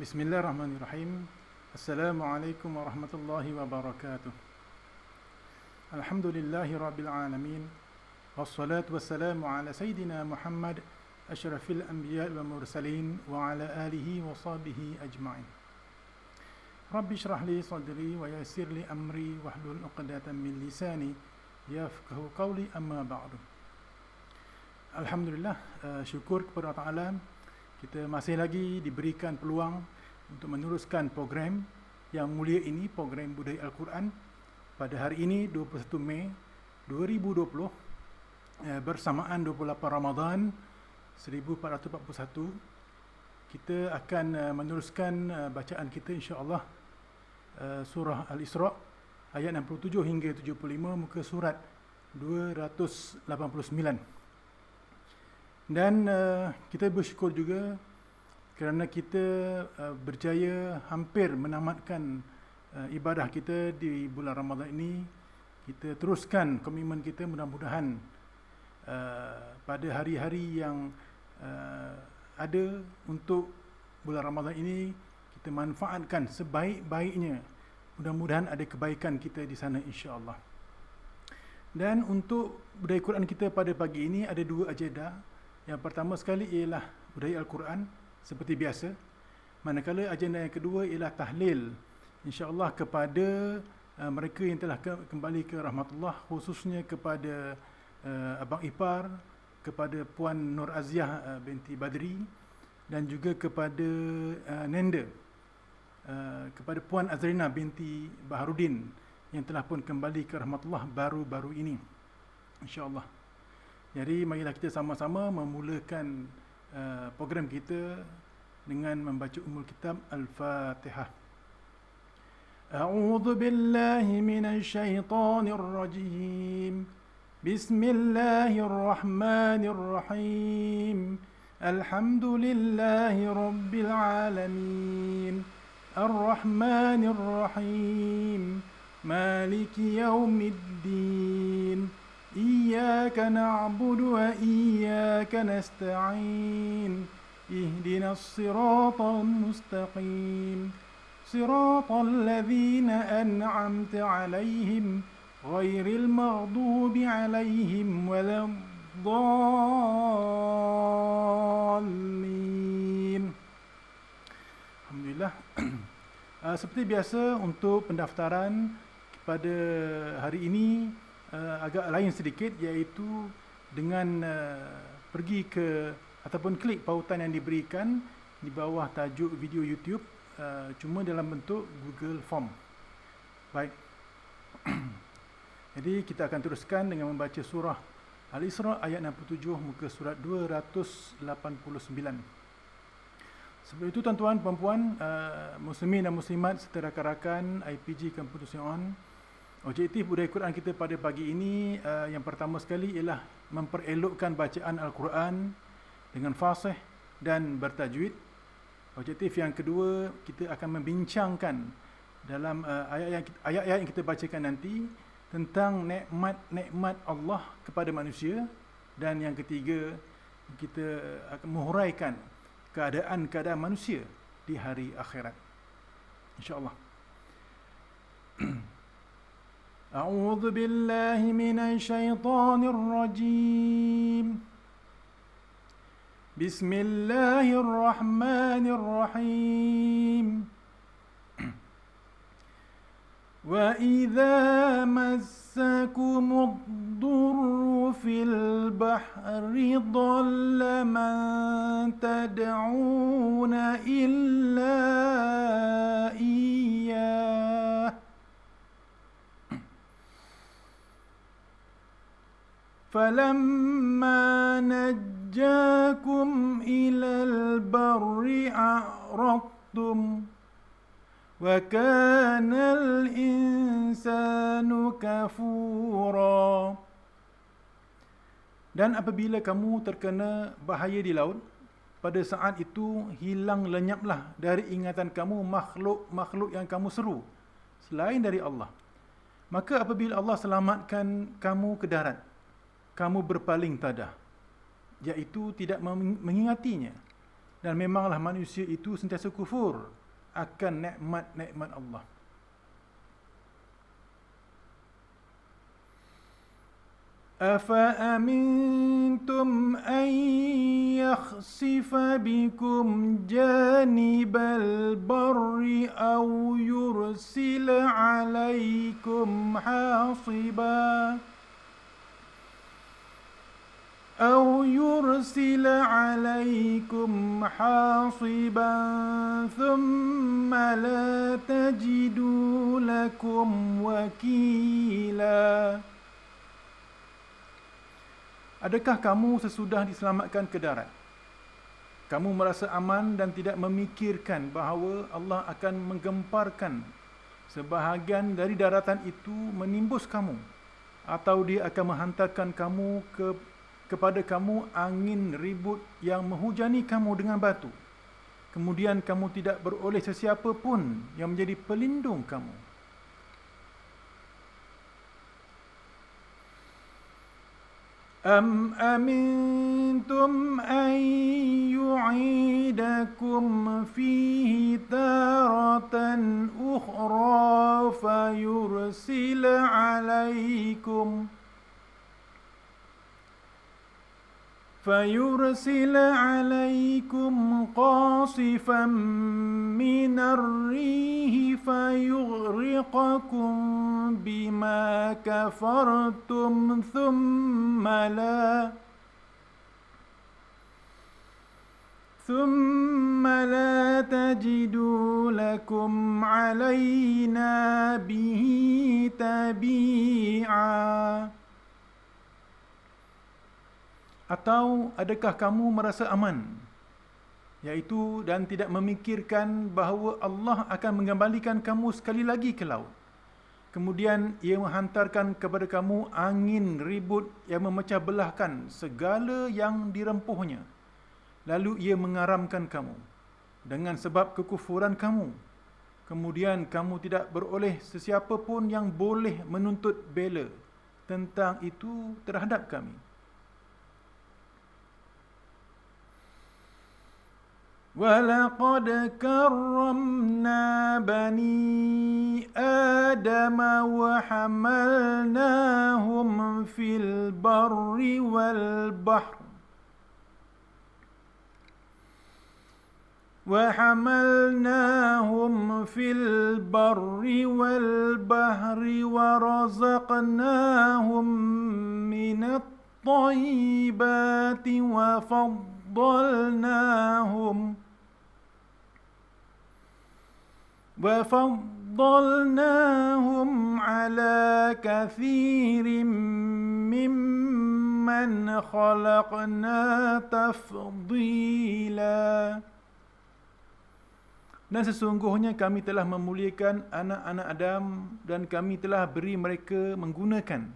Bismillahirrahmanirrahim. Assalamualaikum warahmatullahi wabarakatuh. Alhamdulillahi rabbil alamin. Wassalatu wassalamu ala sayyidina Muhammad asyrafil anbiya wal mursalin wa ala alihi wa sahbihi ajma'in. Rabbi shrah li sadri wa yassir li amri wahlul 'uqdatam min lisani yafqahu qawli, amma ba'du. Alhamdulillah, syukur kepada Allah Ta'ala, kita masih lagi diberikan peluang untuk meneruskan program yang mulia ini, program Budaya Al-Quran. Pada hari ini 21 Mei 2020, bersamaan 28 Ramadan 1441, kita akan meneruskan bacaan kita insya-Allah, surah Al-Isra ayat 67 hingga 75, muka surat 289. Dan kita bersyukur juga kerana kita berjaya hampir menamatkan ibadah kita di bulan Ramadan ini. Kita teruskan komitmen kita, mudah-mudahan pada hari-hari yang ada untuk bulan Ramadan ini kita manfaatkan sebaik-baiknya. Mudah-mudahan ada kebaikan kita di sana, insya-Allah. Dan untuk budaya Quran kita pada pagi ini ada dua agenda. Yang pertama sekali ialah budaya Al-Quran seperti biasa. Manakala agenda yang kedua ialah tahlil, insya-Allah, kepada mereka yang telah kembali ke rahmatullah, khususnya kepada Abang Ipar, kepada Puan Nur Aziah binti Badri, dan juga kepada Nenda, kepada Puan Azrina binti Baharudin yang telah pun kembali ke rahmatullah baru-baru ini, insya-Allah. Jadi marilah kita sama-sama memulakan program kita dengan membaca Ummul Kitab Al-Fatihah. A'udzu billahi minasy syaithanir rajim. Bismillahirrahmanirrahim. Alhamdulillahi rabbil alamin. Ar-Rahmanir Rahim. Maliki yaumiddin. إياك نعبد وإياك نستعين اهدنا الصراط المستقيم صراط الذين أنعمت عليهم غير المغضوب عليهم ولا الضالين. Alhamdulillah. Seperti biasa, untuk pendaftaran pada hari ini agak lain sedikit, iaitu dengan pergi ke ataupun klik pautan yang diberikan di bawah tajuk video YouTube, cuma dalam bentuk Google Form. Baik. Jadi kita akan teruskan dengan membaca surah Al-Isra ayat 67, muka surat 289. Sebelum itu, tuan-tuan, puan-puan, muslimin dan muslimat serta rakan-rakan IPG Kampus On, objektif budaya Quran kita pada pagi ini, yang pertama sekali ialah memperelokkan bacaan Al-Quran dengan fasih dan bertajwid. Objektif yang kedua, kita akan membincangkan dalam ayat-ayat yang kita bacakan nanti tentang nikmat-nikmat Allah kepada manusia. Dan yang ketiga, kita akan menghuraikan keadaan-keadaan manusia di hari akhirat, insya-Allah. أعوذ بالله من الشيطان الرجيم بسم الله الرحمن الرحيم وإذا مسكم الضر في البحر ضل من تدعون إلا إياه فَلَمَّا نَجَّاكُمْ إِلَى الْبَرِّ أَعْرَضْتُمْ وَكَانَ الْإِنسَانُ كَفُورًا. Dan apabila kamu terkena bahaya di laut, pada saat itu hilang lenyaplah dari ingatan kamu makhluk-makhluk yang kamu seru selain dari Allah. Maka apabila Allah selamatkan kamu ke darat, kamu berpaling tadah, iaitu tidak mengingatinya. Dan memanglah manusia itu sentiasa kufur akan nikmat-nikmat Allah. أَفَأَمِنْتُمْ أَنْ يَخْسِفَ بِكُمْ جَانِبَ الْبَرِّ أَوْ يُرْسِلَ عَلَيْكُمْ حَاصِبًا ثُمَّ لَا تَجِدُوا لَكُمْ وَكِيلًا. Adakah kamu sesudah diselamatkan ke darat, kamu merasa aman dan tidak memikirkan bahawa Allah akan menggemparkan sebahagian dari daratan itu menimbus kamu, atau dia akan menghantarkan kamu kepada kamu angin ribut yang menghujani kamu dengan batu, kemudian kamu tidak beroleh sesiapa pun yang menjadi pelindung kamu. أَمْ أَمِنْتُمْ أَنْ يُعِيدَكُمْ فِيهِ تَارَةً أُخْرَى فَيُرْسِلَ عَلَيْكُمْ قَاصِفًا مِنَ الرِّيحِ فَيُغْرِقَكُمْ بِمَا كَفَرْتُمْ ثُمَّ لَا تَجِدُوا لَكُمْ عَلَيْنَا بِهِ تَبِيعًا. Atau adakah kamu merasa aman, yaitu dan tidak memikirkan bahawa Allah akan mengembalikan kamu sekali lagi ke laut. Kemudian ia menghantarkan kepada kamu angin ribut yang memecah belahkan segala yang dirempuhnya. Lalu ia mengaramkan kamu dengan sebab kekufuran kamu. Kemudian kamu tidak beroleh sesiapa pun yang boleh menuntut bela tentang itu terhadap kami. وَلَقَدْ كَرَّمْنَا بَنِي آدَمَ وَحَمَلْنَاهُمْ فِي الْبَرِّ وَالْبَحْرِ وَرَزَقْنَاهُمْ مِنَ الطَّيِّبَاتِ وَفَضَّلْنَاهُمْ عَلَى كَثِيرٍ مِّمَّنْ خَلَقْنَا تَفْضِيلًا. Dan sesungguhnya kami telah memuliakan anak-anak Adam dan kami telah beri mereka menggunakan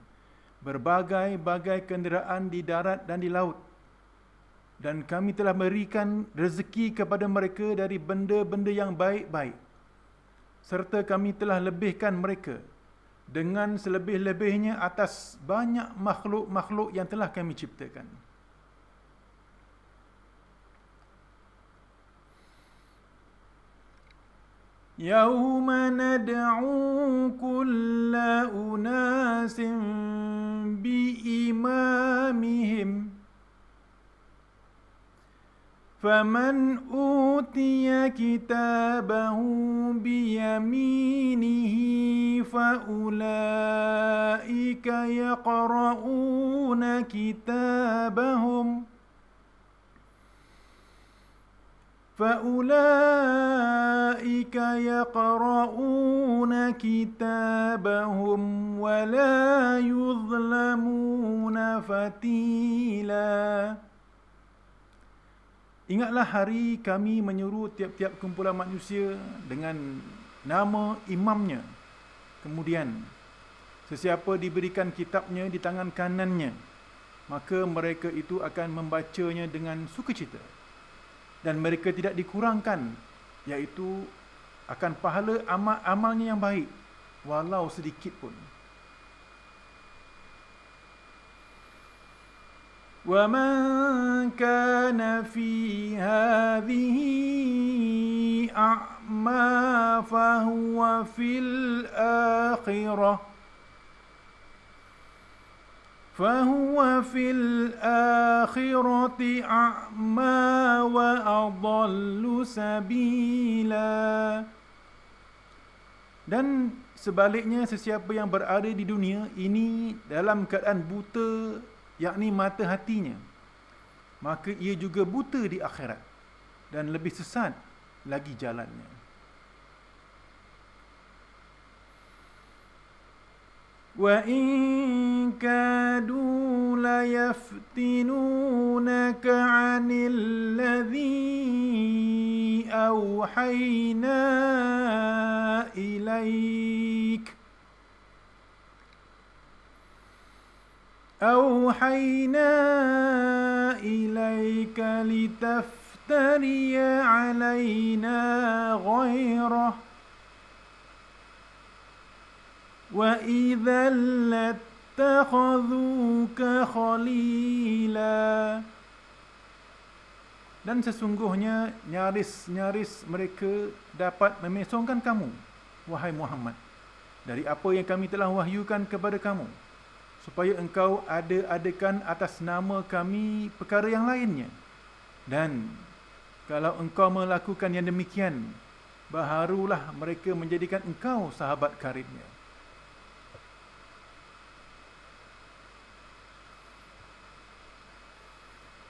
berbagai-bagai kenderaan di darat dan di laut. Dan kami telah berikan rezeki kepada mereka dari benda-benda yang baik-baik. Serta kami telah lebihkan mereka dengan selebih-lebihnya atas banyak makhluk-makhluk yang telah kami ciptakan. يَوْمَ نَدْعُو كُلَّ أُنَاسٍ بِإِمَامِهِمْ فَمَنْ أُوتِيَ كِتَابَهُ بِيَمِينِهِ فَأُولَئِكَ يَقْرَؤُونَ كِتَابَهُمْ وَلَا يُظْلَمُونَ فَتِيلًا. Ingatlah hari kami menyuruh tiap-tiap kumpulan manusia dengan nama imamnya. Kemudian, sesiapa diberikan kitabnya di tangan kanannya, maka mereka itu akan membacanya dengan sukacita. Dan mereka tidak dikurangkan, iaitu akan pahala amalnya yang baik, walau sedikit pun. وَمَنْ كَانَ فِي هَذِهِ أَعْمَى فَهُوَ فِي الْآخِرَةِ أَعْمَى وَأَضَلُّ سَبِيلًا. Dan sebaliknya, sesiapa yang berada di dunia ini dalam keadaan buta, yakni mata hatinya, maka ia juga buta di akhirat dan lebih sesat lagi jalannya. وَإِن كَادُوا لَيَفْتِنُونَكَ عَنِ الَّذِي أَوْحَيْنَا إِلَيْكَ لِتَفْتَرِيَ عَلَيْنَا غَيْرَهُ وَإِذًا لَاتَّخَذُوكَ خَلِيلًا. Dan sesungguhnya nyaris-nyaris mereka dapat memesongkan kamu, wahai Muhammad, dari apa yang kami telah wahyukan kepada kamu, supaya engkau ada-adakan atas nama kami perkara yang lainnya. Dan kalau engkau melakukan yang demikian, baharulah mereka menjadikan engkau sahabat karibnya.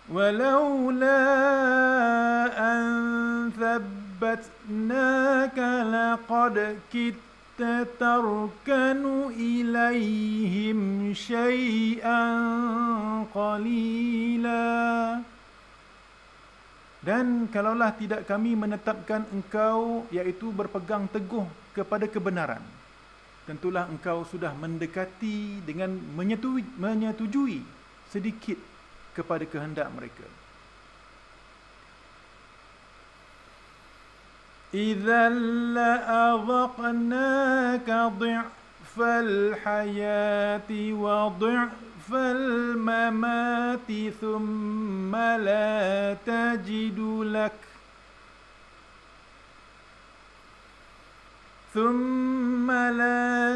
وَلَوْلَا أَنْ ثَبَّتْنَاكَ لَقَدْ كِدتَّ تَرْكَنُ إِلَيْهِمْ شَيْئًا قَلِيلًا. Dan kalaulah tidak kami menetapkan engkau, iaitu berpegang teguh kepada kebenaran, tentulah engkau sudah mendekati dengan menyetujui sedikit kepada kehendak mereka. إِذًا لَأَذَقْنَاكَ ضِعْفَ الْحَيَاةِ وَضِعْفَ الْمَمَاتِ ثُمَّ لَا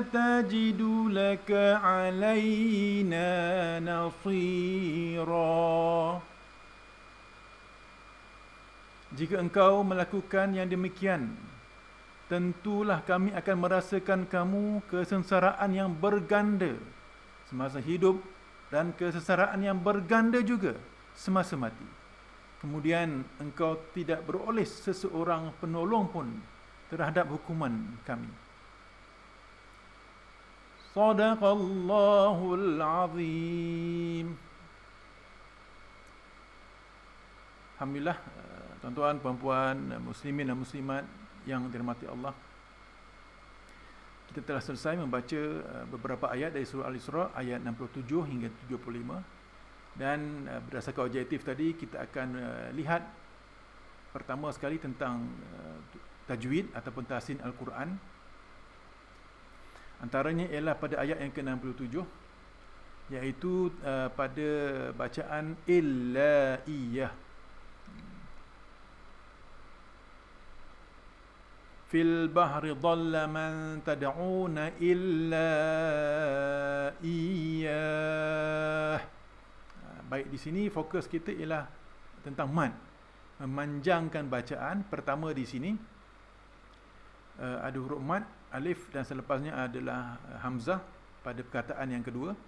تَجِدُ لَكَ عَلَيْنَا نَصِيرًا. Jika engkau melakukan yang demikian, tentulah kami akan merasakan kamu kesengsaraan yang berganda semasa hidup dan kesengsaraan yang berganda juga semasa mati. Kemudian engkau tidak beroleh seseorang penolong pun terhadap hukuman kami. Sadaqallahul azim. Alhamdulillah, tuan-tuan, puan-puan, muslimin dan muslimat yang dirahmati Allah, kita telah selesai membaca beberapa ayat dari surah Al-Isra, ayat 67 hingga 75. Dan berdasarkan objektif tadi, kita akan lihat pertama sekali tentang tajwid ataupun tahsin Al-Quran. Antaranya ialah pada ayat yang ke-67, iaitu pada bacaan illa iyyah. Fil bahri dhalla man tad'una illa iyyah. Baik, di sini fokus kita ialah tentang mad, memanjangkan bacaan. Pertama di sini ada huruf mad, alif, dan selepasnya adalah hamzah pada perkataan yang kedua.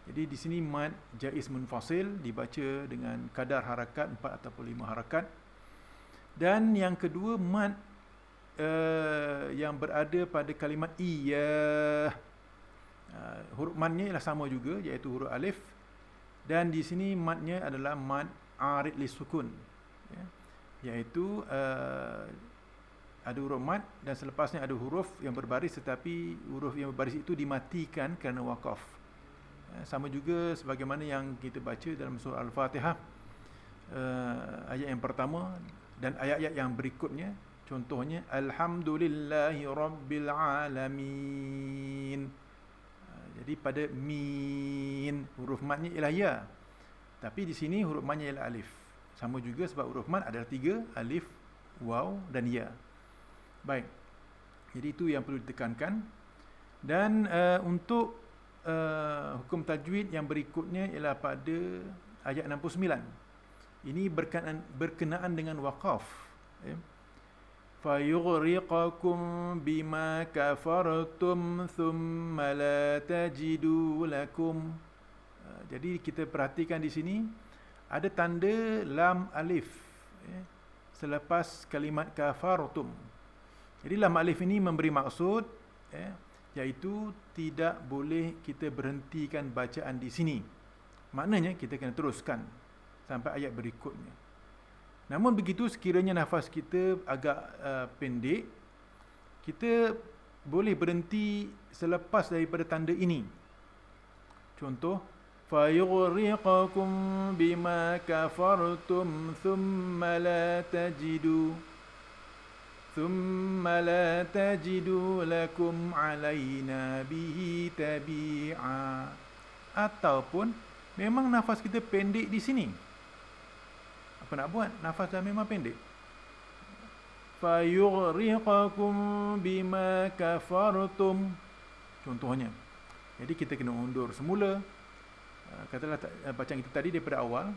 Jadi di sini mad jaiz munfasil, dibaca dengan kadar harakat 4 ataupun 5 harakat. Dan yang kedua, mad yang berada pada kalimat iya. Huruf madnya ialah sama juga, iaitu huruf alif. Dan di sini madnya adalah mad arid li sukun, ya, iaitu ada huruf mad dan selepasnya ada huruf yang berbaris, tetapi huruf yang berbaris itu dimatikan kerana waqaf. Sama juga sebagaimana yang kita baca dalam surah Al-Fatihah, ayat yang pertama dan ayat-ayat yang berikutnya. Contohnya, Alhamdulillahi Rabbil Alamin. Jadi pada min, huruf madnya ialah ya. Tapi di sini huruf man-nya ialah alif. Sama juga sebab huruf man adalah 3, alif, waw dan ya. Baik. Jadi itu yang perlu ditekankan. Dan untuk hukum tajwid yang berikutnya ialah pada ayat 69. Ini berkenaan dengan waqaf. فَيُغْرِقَكُمْ بِمَا كَفَرْتُمْ ثُمَّ لَا تَجِدُوا لَكُمْ. Jadi kita perhatikan di sini ada tanda lam alif selepas kalimat kafartum. Jadi lam alif ini memberi maksud iaitu tidak boleh kita berhentikan bacaan di sini. Maknanya kita kena teruskan sampai ayat berikutnya. Namun begitu, sekiranya nafas kita agak pendek, kita boleh berhenti selepas daripada tanda ini. Contoh, فَيُغْرِقَكُمْ بِمَا كَفَرْتُمْ ثُمَّ لَا تَجِدُوا لَكُمْ عَلَيْنَا بِهِ تَبِيعًا. Ataupun memang nafas kita pendek di sini. Apa nak buat? Nafas dah memang pendek. فَيُغْرِقَكُمْ بِمَا كَفَرْتُمْ. Contohnya. Jadi kita kena undur semula. Katalah bacaan kita tadi daripada awal.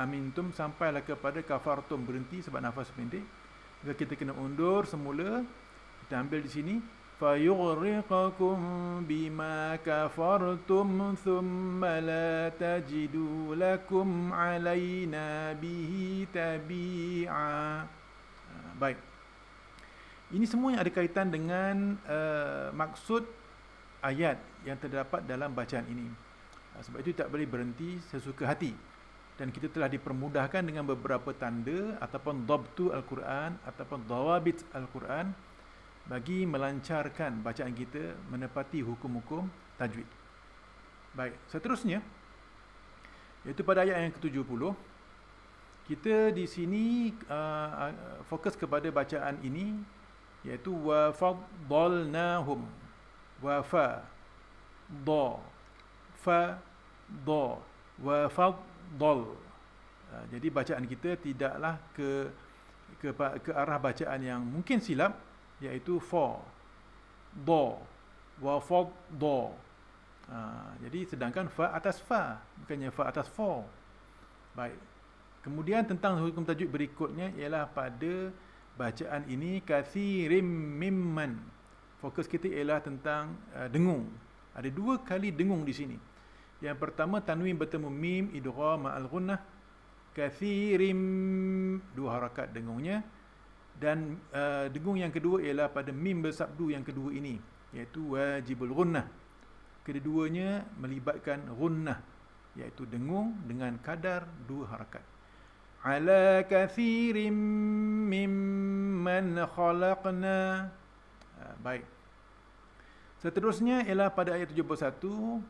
Amintum sampailah kepada kafartum, berhenti sebab nafas pendek. Maka kita kena undur semula. Kita ambil di sini. فَيُغْرِقَكُمْ بِمَا كَفَرْتُمْ ثُمَّ لَا تَجِدُوا لَكُمْ عَلَيْنَا بِهِ تَبِيعًا. Baik. Ini semua yang ada kaitan dengan maksud ayat yang terdapat dalam bacaan ini. Sebab itu tak boleh berhenti sesuka hati. Dan kita telah dipermudahkan dengan beberapa tanda ataupun dhabtu Al-Quran ataupun dawabit Al-Quran bagi melancarkan bacaan kita menepati hukum-hukum tajwid. Baik, seterusnya iaitu pada ayat yang ke-70, kita di sini fokus kepada bacaan ini iaitu wa faddalnahum, wa fa dha fa dha wa faddal. Jadi bacaan kita tidaklah ke arah bacaan yang mungkin silap, iaitu fa dha wa faddha. Jadi sedangkan fa atas fa, bukannya fa atas fa. Baik. Kemudian tentang hukum tajwid berikutnya ialah pada bacaan ini kathirim mimman. Fokus kita ialah tentang dengung. Ada 2 kali dengung di sini. Yang pertama tanwin bertemu mim idgham ma'al ghunnah. Kathirim, 2 harakat dengungnya. Dan dengung yang kedua ialah pada mim bersabdu yang kedua ini, iaitu wajibul ghunnah. Kedua-duanya melibatkan ghunnah, iaitu dengung dengan kadar 2 harakat. Ala kathirim mimman khalaqna. Baik. Seterusnya ialah pada ayat 71,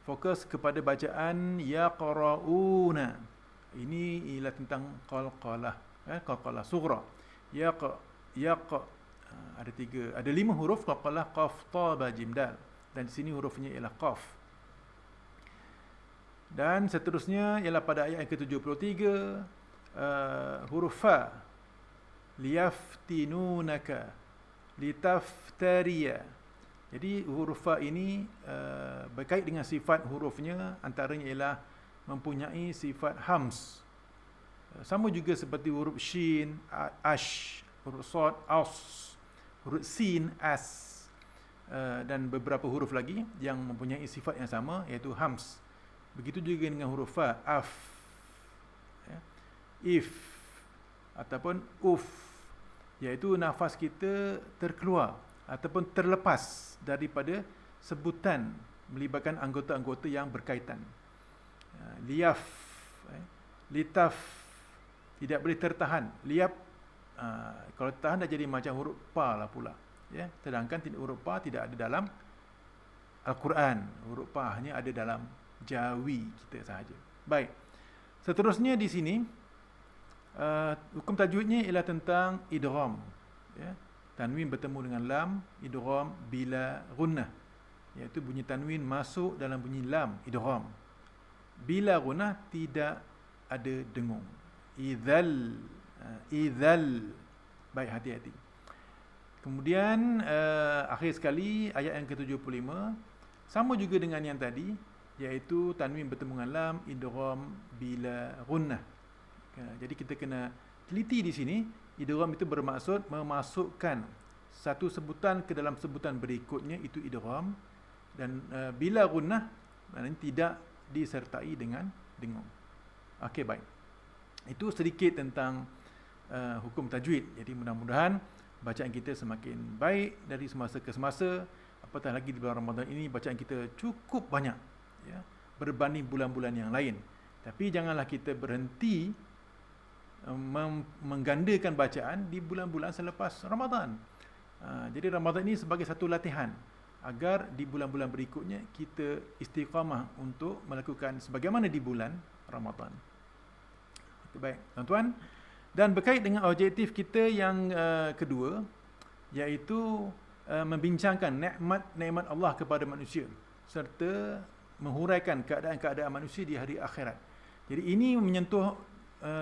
fokus kepada bacaan yaqra'una. Ini ialah tentang qalqalah, qalqalah sughra. Yaq ada 5 huruf qalqalah, qaf, ta, ba, jim, dal. Dan di sini hurufnya ialah qaf. Dan seterusnya ialah pada ayat yang ke-73, huruf fa, liyaftinunaka, litaftariya. Jadi huruf fa ini berkait dengan sifat hurufnya, antaranya ialah mempunyai sifat hams. Sama juga seperti huruf shin, ash, huruf sad, as, huruf sin, as, dan beberapa huruf lagi yang mempunyai sifat yang sama, iaitu hams. Begitu juga dengan huruf fa, af, if, ataupun uf, iaitu nafas kita terkeluar ataupun terlepas daripada sebutan melibatkan anggota-anggota yang berkaitan. Liyaf, litaf, tidak boleh tertahan. Liap, kalau tertahan dah jadi macam huruf pa lah pula. Ya, sedangkan huruf pa tidak ada dalam Al-Quran. Huruf pa hanya ada dalam Jawi kita sahaja. Baik. Seterusnya di sini, hukum tajwidnya ialah tentang idgham. Ya, tanwin bertemu dengan lam, idgham bila ghunnah. Iaitu bunyi tanwin masuk dalam bunyi lam, idgham. Bila gunnah tidak ada dengung. Idzal. Baik, hati-hati. Kemudian akhir sekali ayat yang ke-75 sama juga dengan yang tadi, iaitu tanwin bertemu dengan lam, idgham bila gunnah. Jadi kita kena teliti di sini. Idgham itu bermaksud memasukkan satu sebutan ke dalam sebutan berikutnya, itu idgham. Dan bila gunnah maknanya tidak disertai dengan dengung. Okey, baik. Itu sedikit tentang hukum tajwid. Jadi mudah-mudahan bacaan kita semakin baik dari semasa ke semasa. Apatah lagi di bulan Ramadan ini bacaan kita cukup banyak, ya, berbanding bulan-bulan yang lain. Tapi janganlah kita berhenti menggandakan bacaan di bulan-bulan selepas Ramadan. Jadi Ramadan ini sebagai satu latihan agar di bulan-bulan berikutnya kita istiqamah untuk melakukan sebagaimana di bulan Ramadan. Okay, baik, tuan-tuan. Dan berkait dengan objektif kita yang kedua, iaitu membincangkan nikmat-nikmat Allah kepada manusia serta menghuraikan keadaan-keadaan manusia di hari akhirat. Jadi ini menyentuh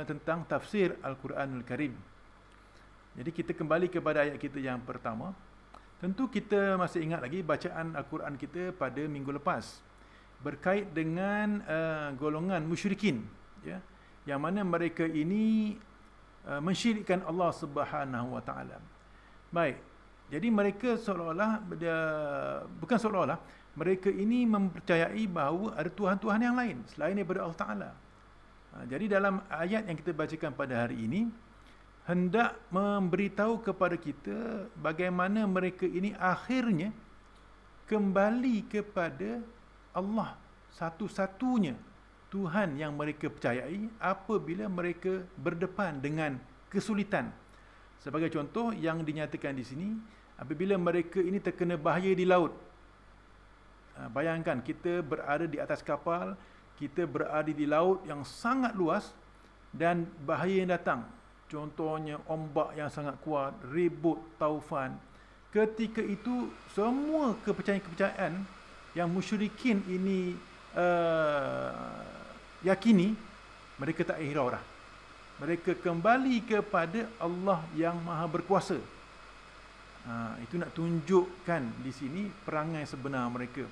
tentang tafsir Al-Quranul Karim. Jadi kita kembali kepada ayat kita yang pertama. Tentu kita masih ingat lagi bacaan Al-Quran kita pada minggu lepas berkait dengan golongan musyrikin, ya, yang mana mereka ini mensyirikkan Allah Subhanahu Wa Taala. Baik. Jadi mereka seolah-olah bukan seolah-olah, mereka ini mempercayai bahawa ada tuhan-tuhan yang lain selain daripada Allah Taala. Jadi dalam ayat yang kita bacakan pada hari ini hendak memberitahu kepada kita bagaimana mereka ini akhirnya kembali kepada Allah satu-satunya Tuhan yang mereka percayai apabila mereka berdepan dengan kesulitan. Sebagai contoh yang dinyatakan di sini, apabila mereka ini terkena bahaya di laut. Bayangkan kita berada di atas kapal, kita berada di laut yang sangat luas dan bahaya yang datang. Contohnya ombak yang sangat kuat, ribut, taufan. Ketika itu semua kepercayaan-kepercayaan yang musyrikin ini yakini, mereka tak hirau dah. Mereka kembali kepada Allah yang Maha Berkuasa. Itu nak tunjukkan di sini perangai sebenar mereka.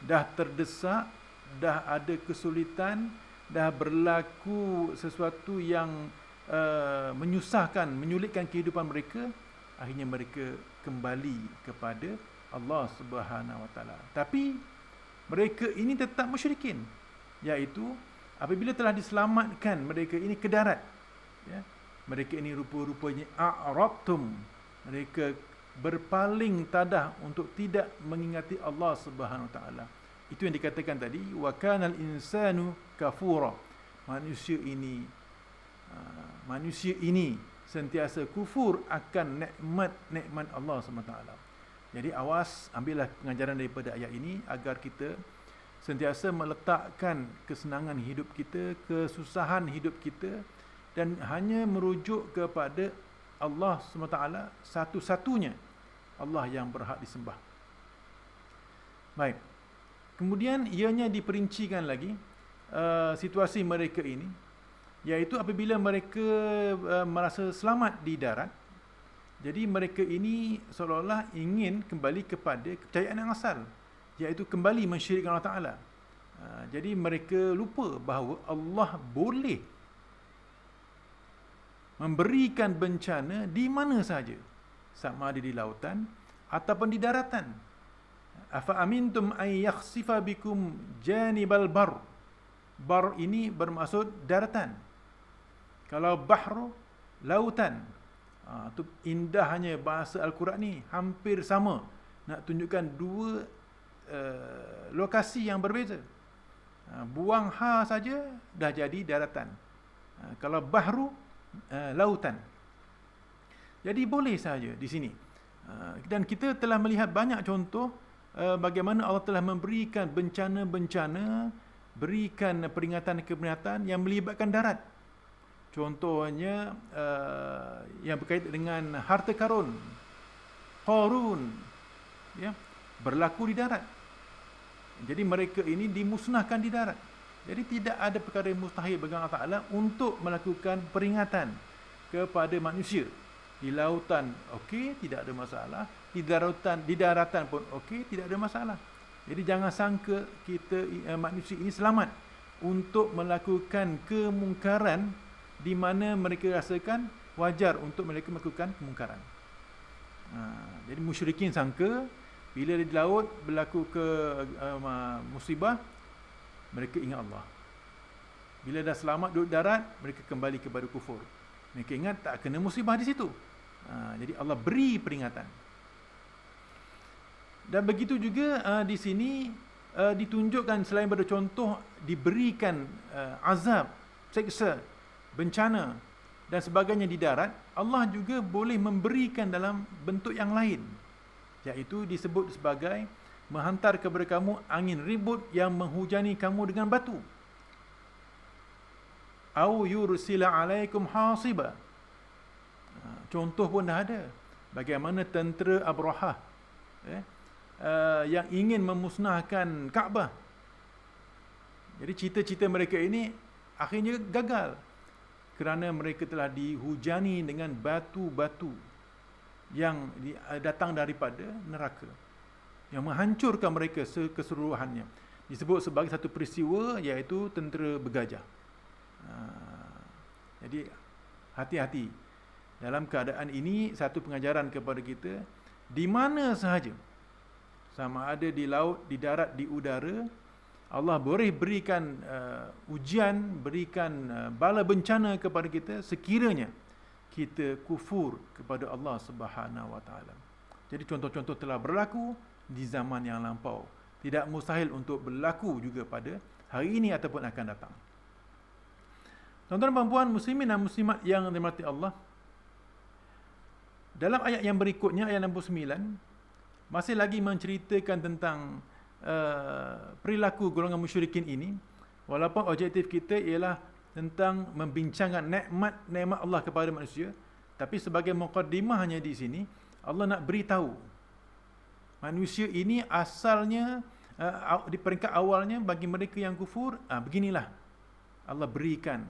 Dah terdesak, dah ada kesulitan, dah berlaku sesuatu yang menyusahkan, menyulitkan kehidupan mereka, akhirnya mereka kembali kepada Allah Subhanahu Wa Taala. Tapi mereka ini tetap musyrikin, iaitu apabila telah diselamatkan mereka ini ke darat, ya, mereka ini rupa-rupanya a'rabtum, mereka berpaling tadah untuk tidak mengingati Allah Subhanahu Wa Taala. Itu yang dikatakan tadi, wa kanal insanu kafura. Manusia ini sentiasa kufur akan nikmat-nikmat Allah SWT. Jadi awas, ambillah pengajaran daripada ayat ini agar kita sentiasa meletakkan kesenangan hidup kita, kesusahan hidup kita, dan hanya merujuk kepada Allah SWT satu-satunya Allah yang berhak disembah. Baik. Kemudian ianya diperincikan lagi situasi mereka ini, iaitu apabila mereka merasa selamat di darat, jadi mereka ini seolah-olah ingin kembali kepada kepercayaan yang asal, iaitu kembali mensyirikkan Allah Ta'ala. Jadi mereka lupa bahawa Allah boleh memberikan bencana di mana sahaja, sama ada di lautan ataupun di daratan. Afa amintum ay yakhsifa bikum janibal bar. Bar ini bermaksud daratan. Kalau bahru, lautan. Itu indahnya bahasa Al-Quran ni, hampir sama. Nak tunjukkan dua lokasi yang berbeza. Buang ha saja dah jadi daratan. Kalau bahru, lautan. Jadi boleh saja di sini. Dan kita telah melihat banyak contoh bagaimana Allah telah memberikan bencana-bencana, berikan peringatan-peringatan yang melibatkan darat. Contohnya yang berkaitan dengan harta karun, Qarun, ya, berlaku di darat. Jadi mereka ini dimusnahkan di darat. Jadi tidak ada perkara yang mustahil bagi Allah Ta'ala untuk melakukan peringatan kepada manusia. Di lautan okey, tidak ada masalah. Di daratan pun okey, tidak ada masalah. Jadi jangan sangka kita manusia ini selamat untuk melakukan kemungkaran di mana mereka rasakan wajar untuk mereka melakukan kemungkaran. Jadi musyrikin sangka bila di laut berlaku musibah, mereka ingat Allah. Bila dah selamat duduk darat, mereka kembali kepada kufur. Mereka ingat tak kena musibah di situ. Jadi Allah beri peringatan. Dan begitu juga di sini ditunjukkan selain pada contoh diberikan azab, seksa, bencana dan sebagainya di darat, Allah juga boleh memberikan dalam bentuk yang lain, iaitu disebut sebagai menghantar kepada kamu angin ribut yang menghujani kamu dengan batu. Au yursila alaikum hasiba. Contoh pun dah ada. Bagaimana tentera Abrahah yang ingin memusnahkan Kaabah. Jadi cita-cita mereka ini akhirnya gagal kerana mereka telah dihujani dengan batu-batu yang datang daripada neraka yang menghancurkan mereka keseluruhannya. Disebut sebagai satu peristiwa, iaitu tentera bergajah. Jadi hati-hati. Dalam keadaan ini, satu pengajaran kepada kita, di mana sahaja, sama ada di laut, di darat, di udara, Allah boleh berikan ujian, berikan bala bencana kepada kita sekiranya kita kufur kepada Allah Subhanahu Wa Taala. Jadi contoh-contoh telah berlaku di zaman yang lampau. Tidak mustahil untuk berlaku juga pada hari ini ataupun akan datang. Tuan-tuan dan puan muslimin dan muslimat yang dirahmati Allah, dalam ayat yang berikutnya, ayat 69, masih lagi menceritakan tentang perilaku golongan musyrikin ini, walaupun objektif kita ialah tentang membincangkan nikmat-nikmat Allah kepada manusia, tapi sebagai muqaddimahnya di sini, Allah nak beritahu manusia ini asalnya di peringkat awalnya bagi mereka yang kufur, beginilah Allah berikan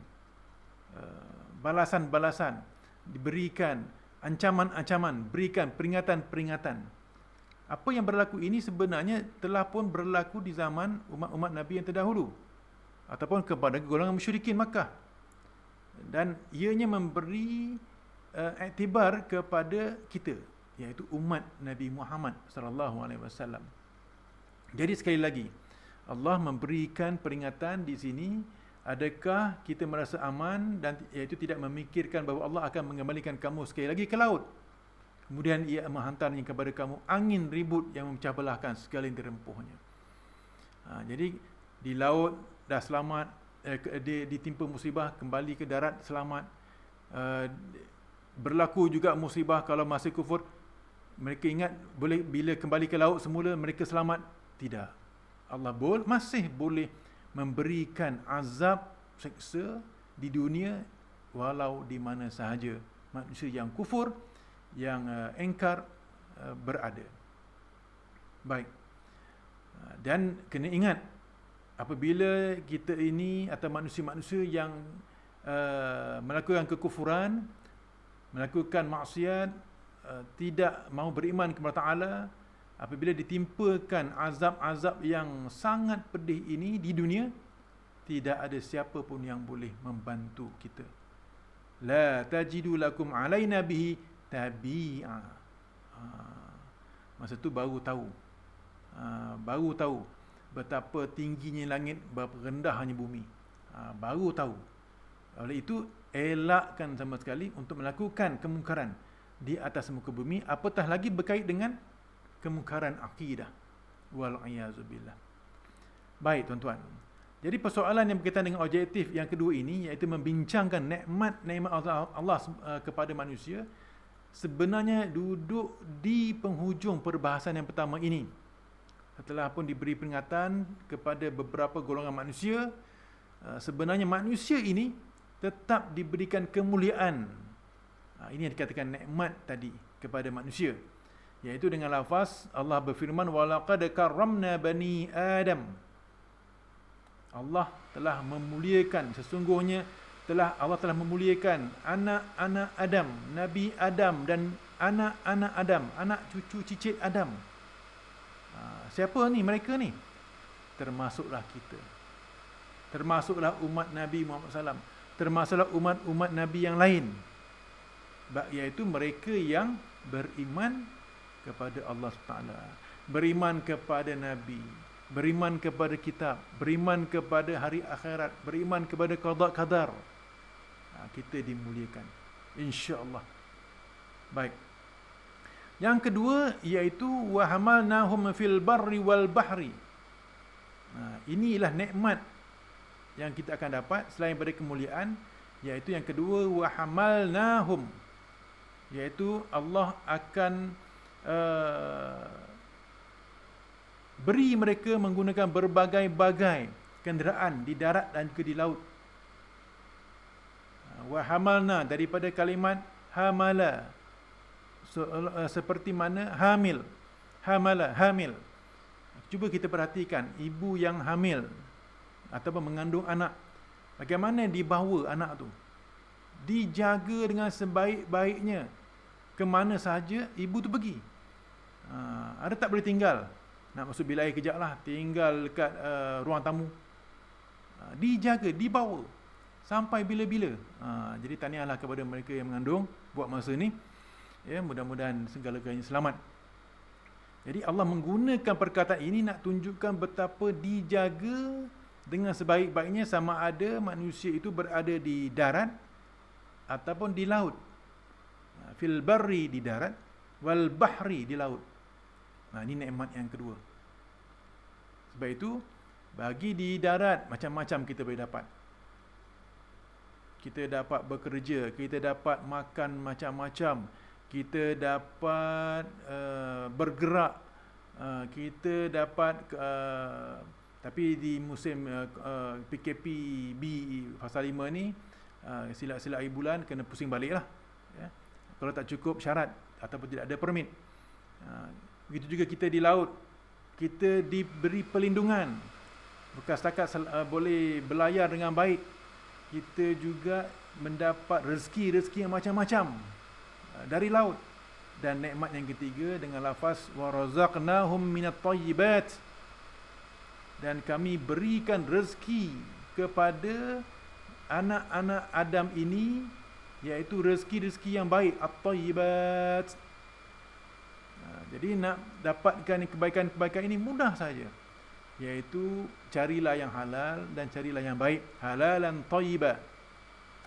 balasan-balasan, diberikan ancaman-ancaman, berikan peringatan-peringatan. Apa yang berlaku ini sebenarnya telah pun berlaku di zaman umat-umat Nabi yang terdahulu ataupun kepada golongan musyrikin Makkah. Dan ianya memberi iktibar kepada kita, iaitu umat Nabi Muhammad sallallahu alaihi wasallam. Jadi sekali lagi, Allah memberikan peringatan di sini. Adakah kita merasa aman dan iaitu tidak memikirkan bahawa Allah akan mengembalikan kamu sekali lagi ke laut? Kemudian ia menghantarnya kepada kamu angin ribut yang memecah belahkan segala yang dirempuhnya. Jadi di laut dah selamat, ditimpa musibah, kembali ke darat selamat. Berlaku juga musibah kalau masih kufur. Mereka ingat boleh bila kembali ke laut semula mereka selamat. Tidak. Allah masih boleh memberikan azab, seksa di dunia walau di mana sahaja manusia yang kufur, yang engkar berada. Baik. Dan kena ingat, apabila kita ini atau manusia-manusia yang melakukan kekufuran, melakukan maksiat, tidak mahu beriman kepada Ta'ala, apabila ditimpakan azab-azab yang sangat pedih ini di dunia, tidak ada siapa pun yang boleh membantu kita. La tajidu lakum alaina bihi tabi'a. Masa tu baru tahu betapa tingginya langit, berapa rendahnya bumi. Baru tahu. Oleh itu, elakkan sama sekali untuk melakukan kemungkaran di atas muka bumi, apatah lagi berkait dengan kemungkaran akidah. Wal'iyazubillah. Baik tuan-tuan. Jadi persoalan yang berkaitan dengan objektif yang kedua ini, iaitu membincangkan nikmat-nikmat Allah kepada manusia, sebenarnya duduk di penghujung perbahasan yang pertama ini. Setelah pun diberi peringatan kepada beberapa golongan manusia, sebenarnya manusia ini tetap diberikan kemuliaan. Ini yang dikatakan nikmat tadi kepada manusia, iaitu dengan lafaz Allah berfirman, walaqad karramna bani Adam. Allah telah memuliakan, sesungguhnya Allah telah memuliakan anak-anak Adam, Nabi Adam dan anak-anak Adam, anak cucu cicit Adam. Siapa ni mereka ni? Termasuklah kita. Termasuklah umat Nabi Muhammad SAW. Termasuklah umat-umat Nabi yang lain. Iaitu mereka yang beriman kepada Allah SWT, beriman kepada Nabi, beriman kepada kitab, beriman kepada hari akhirat, beriman kepada qada qadar. Kita dimuliakan, insya-Allah. Baik. Yang kedua iaitu wa hamalnahum fil barri wal bahri. Inilah nikmat yang kita akan dapat selain daripada kemuliaan, iaitu yang kedua wa hamalnahum, iaitu Allah akan beri mereka menggunakan berbagai-bagai kenderaan di darat dan juga di laut. Wa hamalna daripada kalimat hamala, seperti mana hamil, hamala, hamil. Cuba kita perhatikan ibu yang hamil ataupun mengandung anak, bagaimana dibawa anak tu, dijaga dengan sebaik-baiknya ke mana sahaja ibu tu pergi. Ada tak boleh tinggal, nak masuk bilik kejap lah, tinggal dekat ruang tamu, dijaga, dibawa sampai bila-bila. Jadi tahniahlah kepada mereka yang mengandung buat masa ni, ya, mudah-mudahan segala-galanya selamat. Jadi Allah menggunakan perkataan ini nak tunjukkan betapa dijaga dengan sebaik-baiknya, sama ada manusia itu berada di darat ataupun di laut. Fil barri di darat, wal bahri di laut. Ini nikmat yang kedua. Sebab itu bagi di darat macam-macam kita boleh dapat. Kita dapat bekerja, kita dapat makan macam-macam, kita dapat bergerak, kita dapat tapi di musim PKPB fasa 5 ni, silap-silap akhir bulan kena pusing balik lah, ya. Kalau tak cukup syarat ataupun tidak ada permit. Begitu juga kita di laut, kita diberi perlindungan, bukan setakat boleh berlayar dengan baik, kita juga mendapat rezeki-rezeki yang macam-macam dari laut. Dan nikmat yang ketiga dengan lafaz wa razaqnahum minat thayyibat, dan kami berikan rezeki kepada anak-anak Adam ini, iaitu rezeki-rezeki yang baik, at-thayyibat. Jadi nak dapatkan kebaikan-kebaikan ini mudah saja, iaitu carilah yang halal dan carilah yang baik, halalan thayyiba,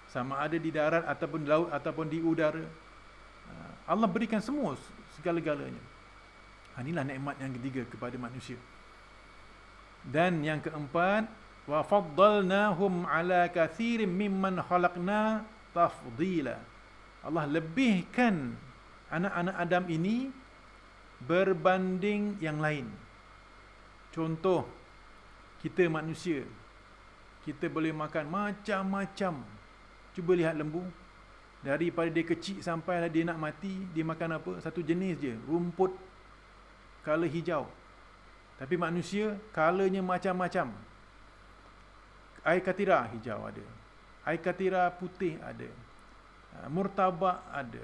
sama ada di darat ataupun di laut ataupun di udara. Allah berikan semua, segala-galanya. Inilah nikmat yang ketiga kepada manusia. Dan yang keempat, wa faddalnahum ala katsirin mimman khalaqna tafdila. Allah lebihkan anak-anak Adam ini berbanding yang lain. Contoh, kita manusia, kita boleh makan macam-macam. Cuba lihat lembu, daripada dia kecil sampai dia nak mati, dia makan apa? Satu jenis je, rumput color hijau. Tapi manusia colornya macam-macam. Air katira hijau ada, air katira putih ada, murtabak ada,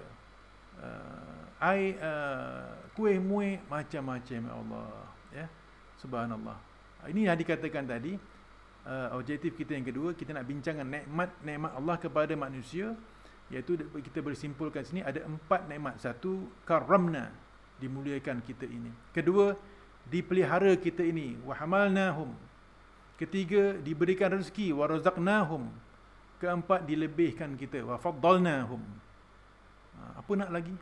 air kuih muih macam-macam. Ya Allah, ya, subhanallah. Ini yang dikatakan tadi, objektif kita yang kedua, kita nak bincangkan nikmat Allah kepada manusia, iaitu kita boleh simpulkan sini ada 4 nikmat. Satu, karramna, dimuliakan kita ini. Kedua, dipelihara kita ini, wa hamalnahum. Ketiga, diberikan rezeki, wa razaqnahum. Keempat, dilebihkan kita, wa faddalnahum. Apa nak lagi?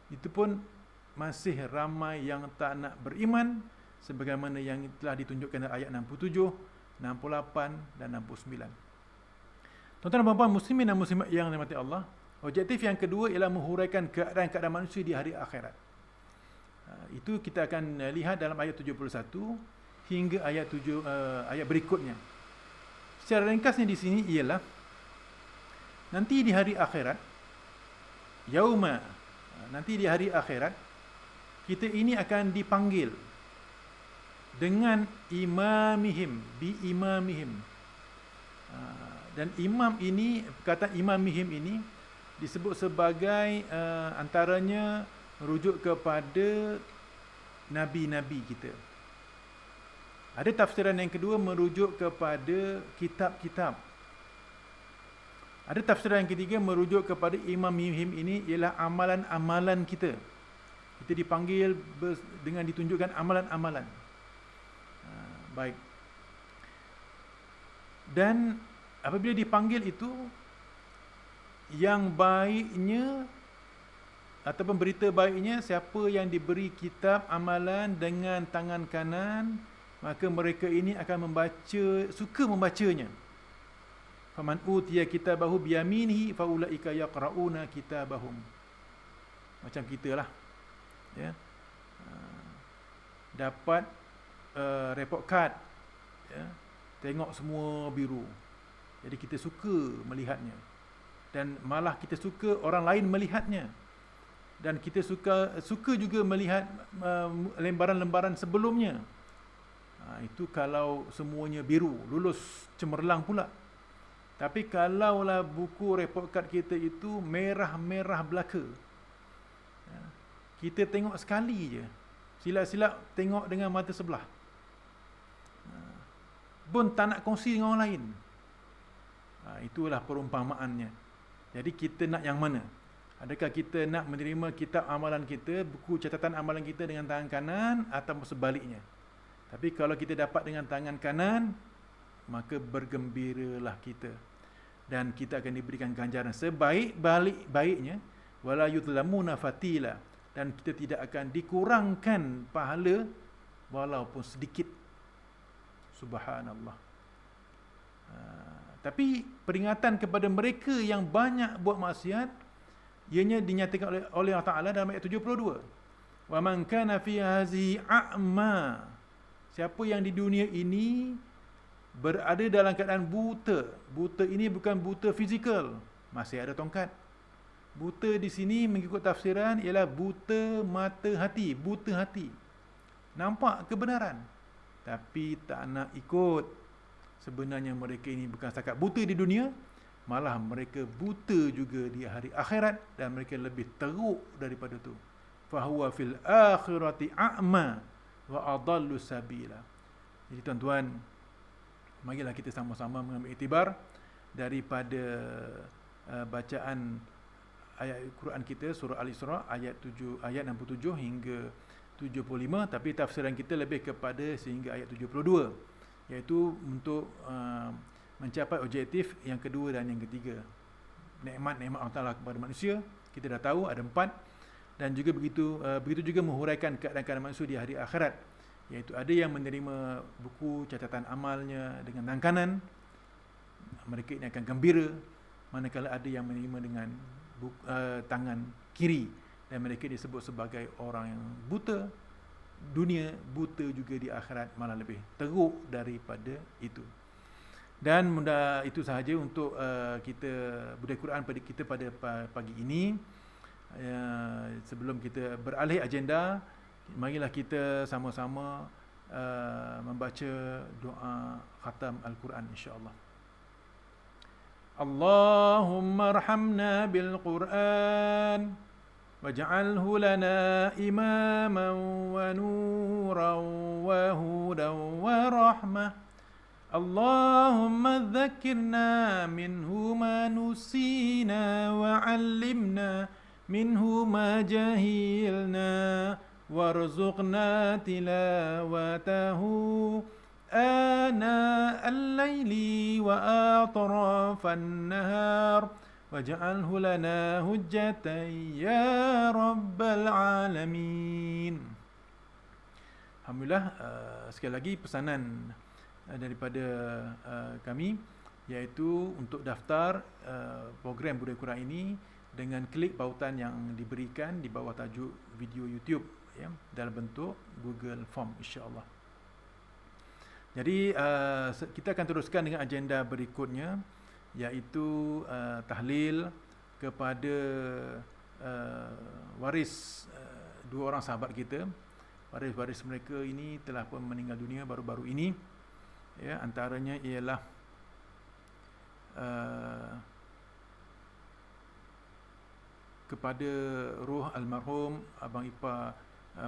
Itu pun masih ramai yang tak nak beriman, sebagaimana yang telah ditunjukkan dalam ayat 67, 68 dan 69. Tuan-tuan dan puan-puan muslimin dan muslimat yang dirahmati Allah, objektif yang kedua ialah menghuraikan keadaan-keadaan manusia di hari akhirat. Itu kita akan lihat dalam ayat 71 hingga ayat ayat berikutnya. Secara ringkasnya di sini ialah nanti di hari akhirat, yauma, nanti di hari akhirat kita ini akan dipanggil dengan imamihim, bi imamihim. Dan imam ini, perkataan imamihim ini disebut sebagai antaranya merujuk kepada nabi-nabi kita. Ada tafsiran yang kedua merujuk kepada kitab-kitab. Ada tafsiran yang ketiga merujuk kepada imamihim ini ialah amalan-amalan kita. Kita dipanggil dengan ditunjukkan amalan-amalan. Baik. Dan apabila dipanggil itu, yang baiknya ataupun berita baiknya, siapa yang diberi kitab amalan dengan tangan kanan, maka mereka ini akan membaca, suka membacanya. Faman utiya kitabahu biyaminihi faulaika yaqrauna kitabahum. Macam kita lah. Ya. Dapat report card. Ya. Tengok semua biru. Jadi kita suka melihatnya. Dan malah kita suka orang lain melihatnya. Dan kita suka juga melihat lembaran-lembaran sebelumnya. Itu kalau semuanya biru, lulus cemerlang pula. Tapi kalaulah buku report card kita itu merah-merah belaka, kita tengok sekali je, silap-silap tengok dengan mata sebelah, pun tak nak kongsi dengan orang lain. Itulah perumpamaannya. Jadi kita nak yang mana? Adakah kita nak menerima kitab amalan kita, buku catatan amalan kita dengan tangan kanan, atau sebaliknya? Tapi kalau kita dapat dengan tangan kanan, maka bergembiralah kita. Dan kita akan diberikan ganjaran sebaik-baiknya. Wala yudlamuna fatila. Dan kita tidak akan dikurangkan pahala walaupun sedikit. Subhanallah. Tapi peringatan kepada mereka yang banyak buat maksiat, ianya dinyatakan oleh Allah Ta'ala dalam ayat 72. Wa man kana fi hazihi a'ma. Siapa yang di dunia ini berada dalam keadaan buta. Buta ini bukan buta fizikal, masih ada tongkat. Buta di sini mengikut tafsiran ialah buta mata hati, buta hati. Nampak kebenaran tapi tak nak ikut. Sebenarnya mereka ini bukan setakat buta di dunia, malah mereka buta juga di hari akhirat, dan mereka lebih teruk daripada itu. Fahuwa fil akhirati a'ma wa adallu sabila. Jadi tuan-tuan, marilah kita sama-sama mengambil iktibar daripada bacaan ayat Quran kita, surah Al-Isra ayat 7, ayat 67 hingga 75, tapi tafsiran kita lebih kepada sehingga ayat 72, iaitu untuk mencapai objektif yang kedua dan yang ketiga. Nikmat-nikmat Allah Ta'ala kepada manusia, kita dah tahu ada 4. Dan juga begitu juga menghuraikan keadaan manusia di hari akhirat, iaitu ada yang menerima buku catatan amalnya dengan tangan kanan, mereka ini akan gembira, manakala ada yang menerima dengan tangan kiri, dan mereka disebut sebagai orang yang buta dunia, buta juga di akhirat, malah lebih teruk daripada itu. Dan itu sahaja untuk kita budaya Quran pada kita pada pagi ini. Sebelum kita beralih agenda, marilah kita sama-sama membaca doa khatam Al-Quran insya-Allah. Allahumma arhamna bil Quran waj'alhu lana imaman wa nuran wa hudan wa rahmah. Allahumma dhakkirna minhu ma nusina wa 'allimna minhu ma jahilna warzuqna tilawatahu ana al-laili wa atrafan nahar waj'alhu lana hujjatan ya rabbal alamin. Alhamdulillah, sekali lagi pesanan daripada kami, iaitu untuk daftar program Budaya Quran ini dengan klik pautan yang diberikan di bawah tajuk video YouTube, ya, dalam bentuk Google Form insya-Allah. Jadi kita akan teruskan dengan agenda berikutnya, iaitu tahlil kepada waris dua orang sahabat kita, waris-waris mereka ini telah pun meninggal dunia baru-baru ini. Ya, antaranya ialah kepada roh almarhum abang ipar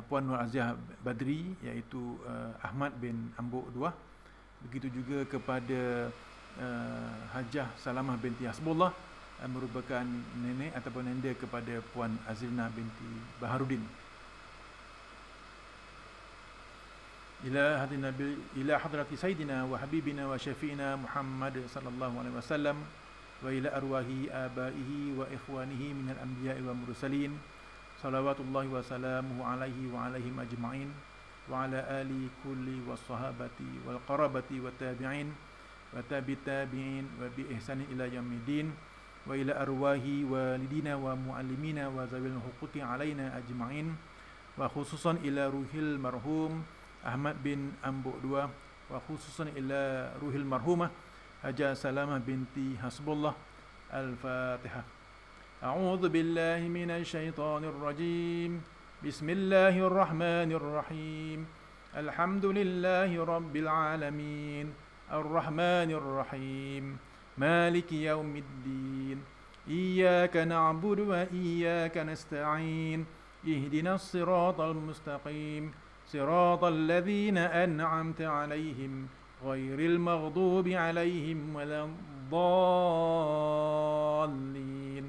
Puan Nur Aziah Badri, iaitu Ahmad bin Ambuk II. Begitu juga kepada Hajah Salamah binti Hasbullah, merupakan nenek ataupun nenda kepada Puan Azilna binti Baharudin. Ila hadrati Sayyidina wa Habibina wa Syafi'ina Muhammad sallallahu alaihi wasallam wa ila arwahi abaihi wa ikhwanihi minal anbiya'i wa mursalin salawatullahi wa salamuhu alaihi wa alaihim ajma'in wa ala ali kulli wa sahabati wal qarabati wa tabi'in wa tabi'in wa bi ihsanin ila yaumiddin wa ila arwahi walidina wa muallimina wa zawil huquqi alaina ajma'in wa khususan ila ruhil marhum Ahmad bin Ambuk II wa khususan ila ruhil marhumah Hajah Salamah binti Hasbullah. Al-Fatihah. A'udzu billahi minasy syaithanir rajim. Bismillahirrahmanir rahim. Alhamdulillahi rabbil alamin. Arrahmanir rahim. Maliki yaumiddin. Iyyaka na'budu wa iyyaka nasta'in. Ihdinas siratal mustaqim. Siratal ladzina an'amta 'alaihim ghairil maghdubi 'alaihim waladdallin.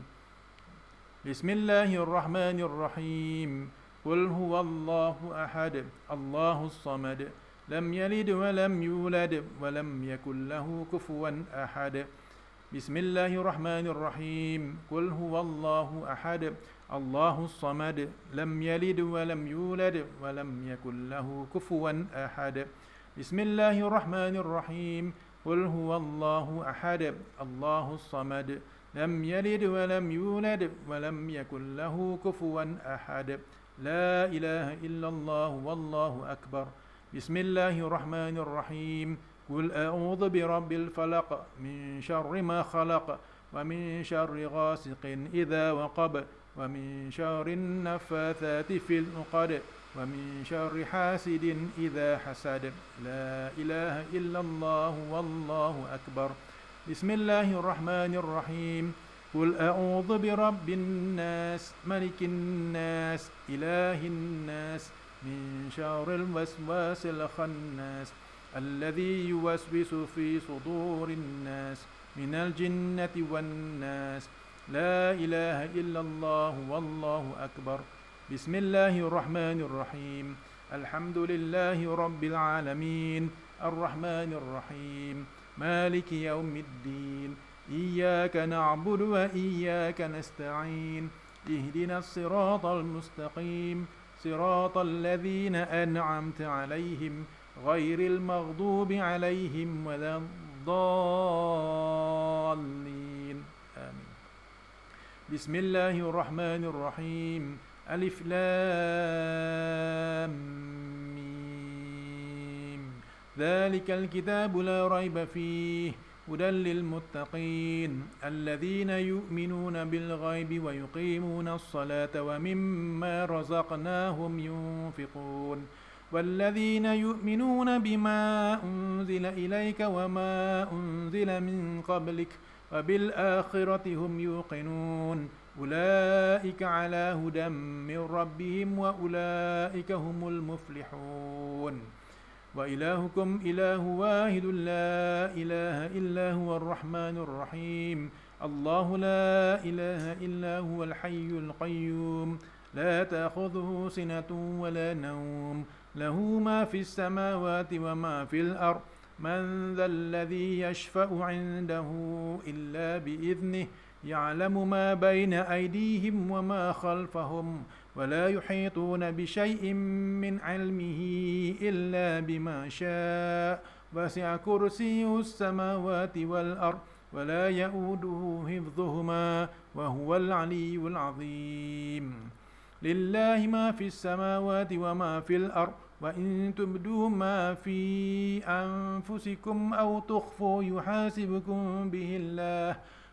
Bismillahirrahmanirrahim. Qul huwallahu ahad, Allahus samad, lam yalid wa lam yulad wa lam yakul lahu kufuwan ahad. Bismillahirrahmanirrahim. Qul huwallahu ahad, Allahus samad, lam yalid wa lam yulad wa lam yakul lahu kufuwan ahad. Bismillahirrahmanirrahim. Qul huwallahu ahad, Allahus samad, lam yalid wa lam yulad wa lam yakul lahu kufuwan ahad. La ilaha illallah wallahu akbar. Bismillahirrahmanirrahim. Qul a'udzu birabbil falaq min syarri ma khalaq wa min syarri ghasiqin idza waqab wa min syarrin naffatsati fil 'uqad wa min syarri hasidin idza hasad. La ilaha illallah wallahu akbar. Bismillahirrahmanirrahim. Qul a'udzu birabbin nas malikin nas ilahin nas min syarril waswasil khannas alladzi yuwaswisu fi sudurin nas minal jinnati wan nas. La ilaha illallah wallahu akbar. Bismillahirrahmanirrahim. Alhamdulillahi rabbil alamin. Arrahmanir rahim. Maliki yaumiddin. Iyyaka na'budu wa iyyaka nasta'in. Ihdinas siratal mustaqim. Siratal ladzina an'amta 'alaihim ghairil maghdubi 'alaihim waladdallin. Amin. Bismillahirrahmanirrahim. Alif Lam Mim. Dzalikal kitabu la raiba fihi hudan lil muttaqin alladzina yu'minuna bil ghaibi wa yuqimuna as-salata wa mimma razaqnahum yunfiqun. والذين يؤمنون بما أنزل إليك وما أنزل من قبلك وبالآخرة هم يوقنون. أولئك على هدى من ربهم وأولئك هم المفلحون. وإلهكم إله واحد لا إله إلا هو الرحمن الرحيم. الله لا إله إلا هو الحي القيوم لا تأخذه سنة ولا نوم له ما في السماوات وما في الأرض. من ذا الذي يشفع عنده إلا بإذنه يعلم ما بين أيديهم وما خلفهم ولا يحيطون بشيء من علمه إلا بما شاء. وسع كرسيه السماوات والأرض ولا يؤوده حفظهما وهو العلي العظيم. لله ما في السماوات وما في الأرض وإن تبدوا ما في أنفسكم أو تخفوا يحاسبكم به الله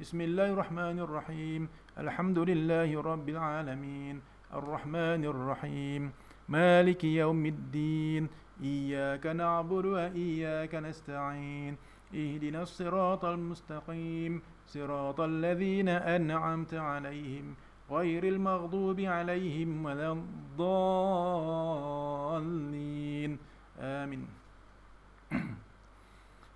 بسم الله الرحمن الرحيم الحمد لله رب العالمين الرحمن الرحيم مالك يوم الدين إياك نعبد وإياك نستعين اهدنا الصراط المستقيم صراط الذين أنعمت عليهم غير المغضوب عليهم ولا الضالين آمين.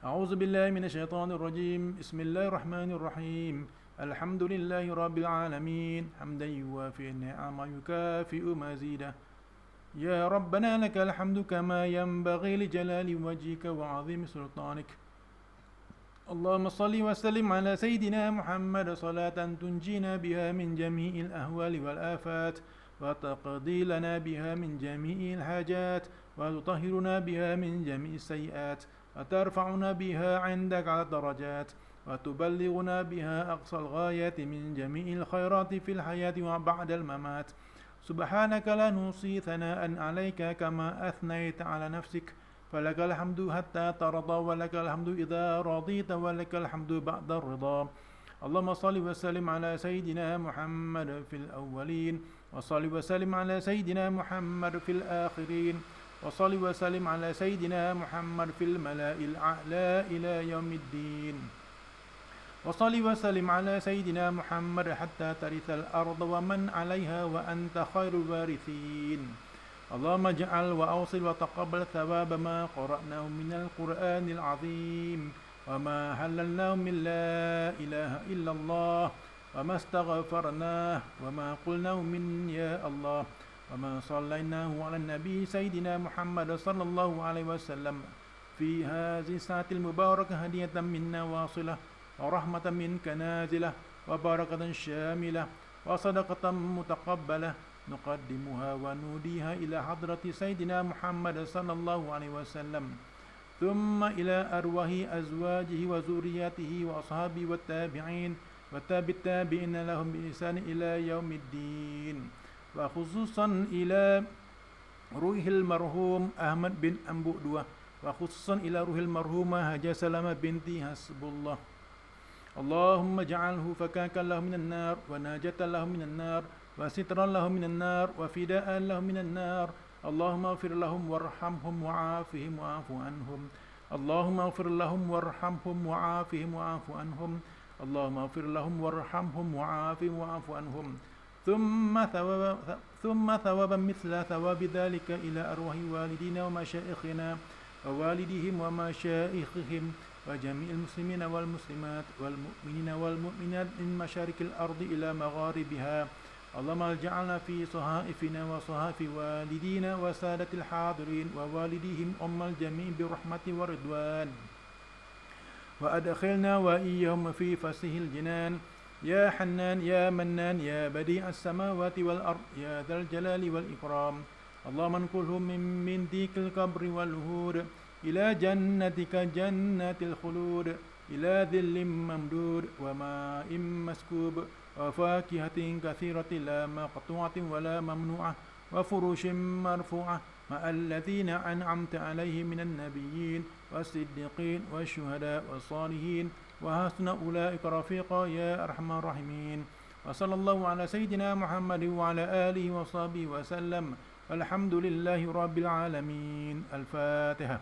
أعوذ بالله من الشيطان الرجيم بسم الله الرحمن الرحيم الحمد لله رب العالمين حمدا يوافي النعم يكافئ مزيده يا ربنا لك الحمد كما ينبغي لجلال وجهك وعظيم سلطانك اللهم صل وسلم على سيدنا محمد صلاة تنجينا بها من جميع الأهوال والآفات وتقضي لنا بها من جميع الحاجات وتطهرنا بها من جميع السيئات وترفعنا بها عندك على الدرجات وتبلغنا بها أقصى الغايات من جميع الخيرات في الحياة وبعد الممات سبحانك لا نحصي ثناء عليك كما أثنيت على نفسك فلك الحمد حتى ترضى ولك الحمد إذا رضيت ولك الحمد بعد الرضا اللهم صل وسلم على سيدنا محمد في الأولين وصل وسلم على سيدنا محمد في الآخرين وصل وسلم على سيدنا محمد في الملأ الأعلى إلى يوم الدين وصل وسلم على سيدنا محمد حتى ترث الأرض ومن عليها وأنت خير الوارثين اللهم اجعل وأوصل وتقبل ثواب ما قرأناه من القرآن العظيم وما حللناه من لا إله إلا الله وما استغفرناه وما قلناه من يا الله وما صليناه على النبي سيدنا محمد صلى الله عليه وسلم في هذه الساعة المباركة هدية منا واصلة ورحمة منك نازلة وبركة شاملة وصدقة متقبلة نقدمها ونوديها إلى حضرة سيدنا محمد صلى الله عليه وسلم ثم إلى أرواح أزواجه وذرياته وأصحابه والتابعين والتابعين لهم بإحسان إلى يوم الدين وخصوصا إلى روح المرحوم أحمد بن أنبو دوا وخصوصا إلى روح المرحومة هجا سلامة بنتي حسب الله اللهم اجعله فكاكا له من النار وناجة له من النار وسترا له من النار وفداء له من النار اللهم اغفر لهم وارحمهم وعافهم وعاف عنهم اللهم اغفر لهم وارحمهم وعافهم وعاف عنهم اللهم اغفر لهم وارحمهم وعافهم وعاف عنهم ثم ثوابا مثل ثواب ذلك إلى أرواح والدينا ومشائخنا ووالديهم ومشائخهم وجميع المسلمين والمسلمات والمؤمنين والمؤمنات من مشارق الأرض إلى مغاربها اللهم اجعلنا في صحائفنا وصحائف والدينا وسادة الحاضرين ووالديهم أم الجميع برحمة ورضوان وأدخلنا وإياهم في فسح الجنان يا حنان يا منان يا بديع السماوات والأرض يا ذا الجلال والإكرام اللهم انقلهم من ضيق القبر والهود إلى جنتك جنات الخلود إلى ذل ممدود وماء مسكوب وفاكهة كثيرة لا مقطوعة ولا ممنوعة وفروش مرفوعة مع الذين أنعمت عليهم من النبيين والصديقين والشهداء والصالحين وحسن أولئك رفيقا يا أرحم الراحمين وصلى الله على سيدنا محمد وعلى آله وصحبه وسلم الحمد لله رب العالمين الفاتحة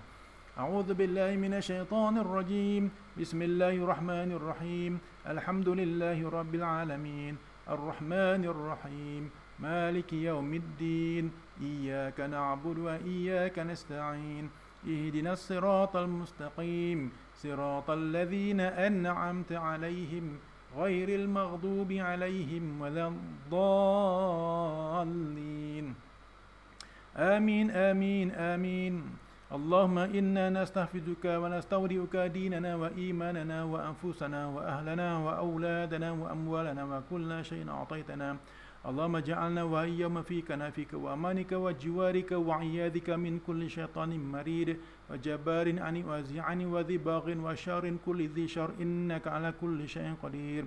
أعوذ بالله من الشيطان الرجيم بسم الله الرحمن الرحيم الحمد لله رب العالمين الرحمن الرحيم مالك يوم الدين إياك نعبد وإياك نستعين اهدنا الصراط المستقيم صراط الذين أنعمت عليهم غير المغضوب عليهم ولا الضالين آمين آمين آمين اللهم إنا نستحفظك ونستودعك ديننا وإيماننا وأنفسنا وأهلنا وأولادنا وأموالنا وكل شيء أعطيتنا اللهم اجعلنا وإياهم في كنافك وأمانك وجوارك وعياذك من كل شيطان مريد وجبار عن وذي باغ وشر كل ذي شر إنك على كل شيء قدير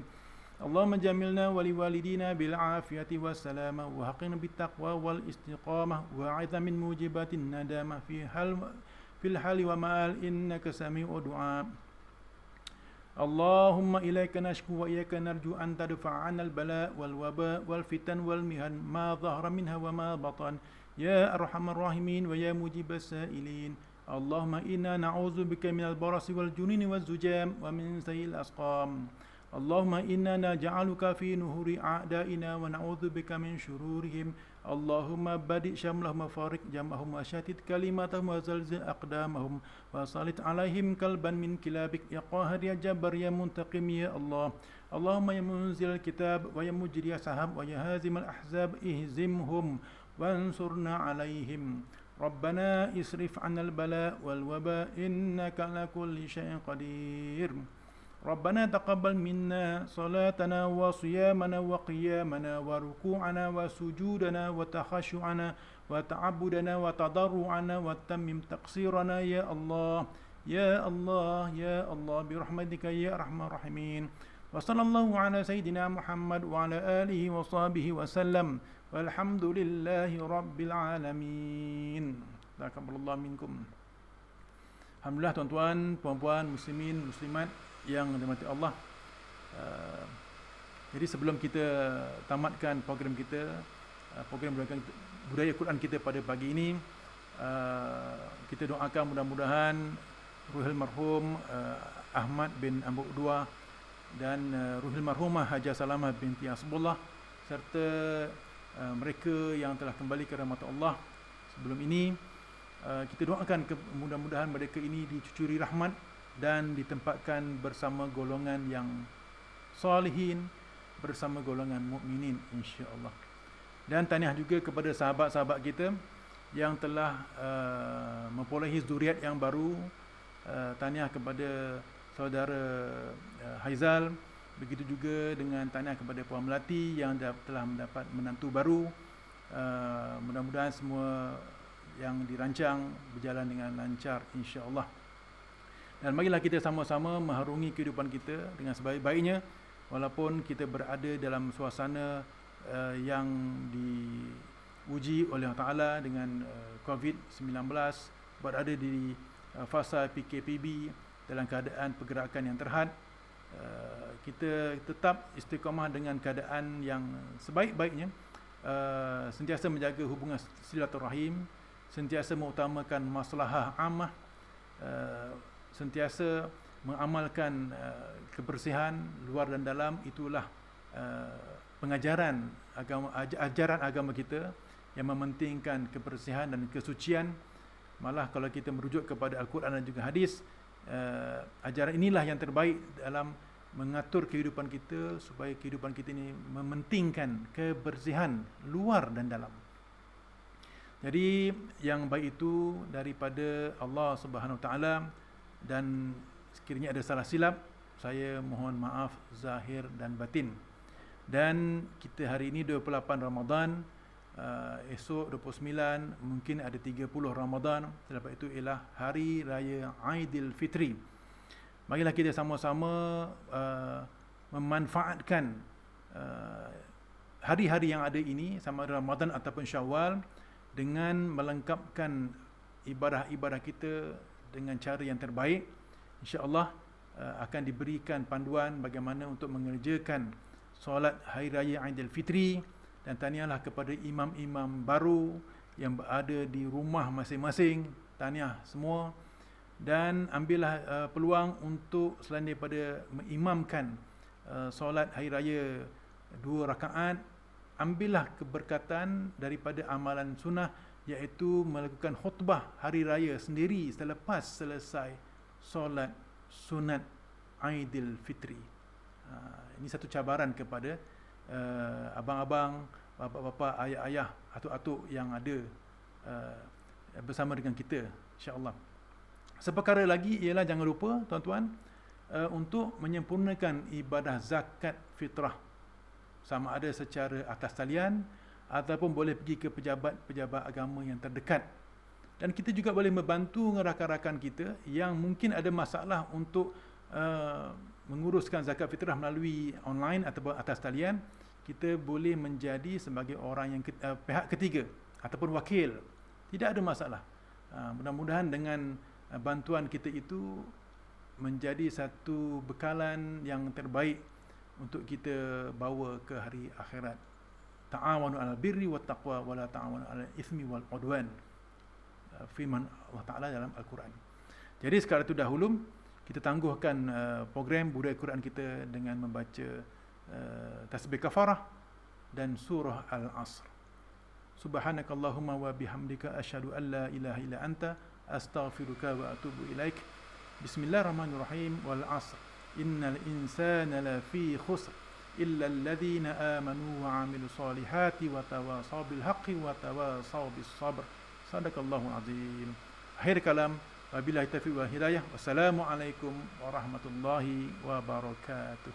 اللهم جملنا ولوالدينا بالعافية والسلامة وحقنا بالتقوى والاستقامة وأعذنا من موجبات الندامة في الحال ومآل إنك سميع دعاء Allahumma ilaika nashku wa ilaika narju an tadfa'a 'anna al-bala' wal waba' wal fitan wal mihan ma dhahara minha wa ma batan ya arhamar rahimin wa ya mujibas sa'ilin. Allahumma inna na'udzu bika minal barasi wal jununi waz zujam wa min sayyi'il asqam. Allahumma inna naj'aluka fi nuhuri a'da'ina wa na'udzu bika min syururihim. Allahumma badi' syamlahum wa farik jam'ahum wa syatit kalimatahum wa zalzil aqdamahum wa salit alaihim kalban min kilabik ya qahar ya jabbar ya muntaqim ya Allah. Allahumma ya munzil kitab wa ya mujri sahab wa ya hazimal ahzab ihzimhum wansurna alaihim. Rabbana isrif 'anal bala wal waba innaka ala kulli syai'in qadir. Rabbana taqabbal minna salatana wa siyamana wa qiyamana wa ruku'ana wa sujudana wa takhashu'ana wa ta'abbudana wa tadarru'ana wa tammim taqsirana ya Allah ya Allah ya Allah bi rahmatika ya arhamar rahimin. Wa sallallahu ala sayyidina Muhammad wa ala alihi wa sahbihi wa sallam walhamdulillahi rabbil alamin. Taqabbalallahu minkum. Alhamdulillah tuan-tuan, puan-puan, muslimin, muslimat yang dirahmati Allah. Jadi sebelum kita tamatkan program kita, program budaya Quran kita pada pagi ini, kita doakan mudah-mudahan ruhul marhum Ahmad bin Ambu Dua dan ruhul marhumah Hajah Salamah binti Asbullah serta mereka yang telah kembali ke rahmat Allah sebelum ini, kita doakan mudah-mudahan mereka ini dicucuri rahmat dan ditempatkan bersama golongan yang salihin, bersama golongan mukminin insya-Allah. Dan tahniah juga kepada sahabat-sahabat kita yang telah memperolehi zuriat yang baru. Tahniah kepada saudara Haizal, begitu juga dengan tahniah kepada Puan Melati yang telah mendapat menantu baru. Mudah-mudahan semua yang dirancang berjalan dengan lancar insya-Allah. Dan marilah kita sama-sama mengharungi kehidupan kita dengan sebaik-baiknya walaupun kita berada dalam suasana yang diuji oleh Allah Ta'ala dengan COVID-19, berada di fasa PKPB dalam keadaan pergerakan yang terhad. Kita tetap istiqamah dengan keadaan yang sebaik-baiknya, sentiasa menjaga hubungan silaturahim, sentiasa mengutamakan maslahah ammah, sentiasa mengamalkan kebersihan luar dan dalam. Itulah pengajaran agama, ajaran agama kita yang mementingkan kebersihan dan kesucian. Malah kalau kita merujuk kepada Al-Quran dan juga hadis, ajaran inilah yang terbaik dalam mengatur kehidupan kita supaya kehidupan kita ini mementingkan kebersihan luar dan dalam. Jadi yang baik itu daripada Allah Subhanahu Wa Taala, dan sekiranya ada salah silap, saya mohon maaf zahir dan batin. Dan kita hari ini 28 Ramadan, esok 29, mungkin ada 30 Ramadan. Selepas itu ialah Hari Raya Aidilfitri. Marilah kita sama-sama memanfaatkan hari-hari yang ada ini, sama ada Ramadan ataupun Syawal, dengan melengkapkan ibadah-ibadah kita dengan cara yang terbaik. InsyaAllah akan diberikan panduan bagaimana untuk mengerjakan solat Hari Raya Aidilfitri. Dan tahniahlah kepada imam-imam baru yang berada di rumah masing-masing. Tahniah semua. Dan ambillah peluang untuk selain daripada mengimamkan solat Hari Raya 2 rakaat, ambillah keberkatan daripada amalan sunnah, iaitu melakukan khutbah Hari Raya sendiri selepas selesai solat sunat Aidilfitri. Ini satu cabaran kepada abang-abang, bapa-bapa, ayah-ayah, atuk-atuk yang ada bersama dengan kita, insya-Allah. Seperkara lagi ialah jangan lupa tuan-tuan untuk menyempurnakan ibadah zakat fitrah, sama ada secara atas talian ataupun boleh pergi ke pejabat-pejabat agama yang terdekat. Dan kita juga boleh membantu rakan-rakan kita yang mungkin ada masalah untuk menguruskan zakat fitrah melalui online ataupun atas talian. Kita boleh menjadi sebagai orang yang pihak ketiga ataupun wakil. Tidak ada masalah. Mudah-mudahan dengan bantuan kita itu menjadi satu bekalan yang terbaik untuk kita bawa ke hari akhirat. Ta'awanu 'alal birri wat taqwa wa la ta'awanu 'alal itsmi wal 'udwan. Firman Allah Taala dalam Al-Quran. Jadi sekarang itu dahulu kita tangguhkan program budaya Quran kita dengan membaca tasbih kafarah dan surah Al-Asr. Subhanakallahumma wa bihamdika asyhadu an la ilaha illa anta astaghfiruka wa atubu ilaik. Bismillahirrahmanirrahim. Wal 'asr innal insana lafi khusr illa alladhina amanu wa 'amilus solihati wa tawasaw bil haqqi wa tawasaw bis sabr. Sadaqallahul azim. Akhir kalam, wabillahi taufiq wal hidayah. Wassalamualaikum warahmatullahi wabarakatuh.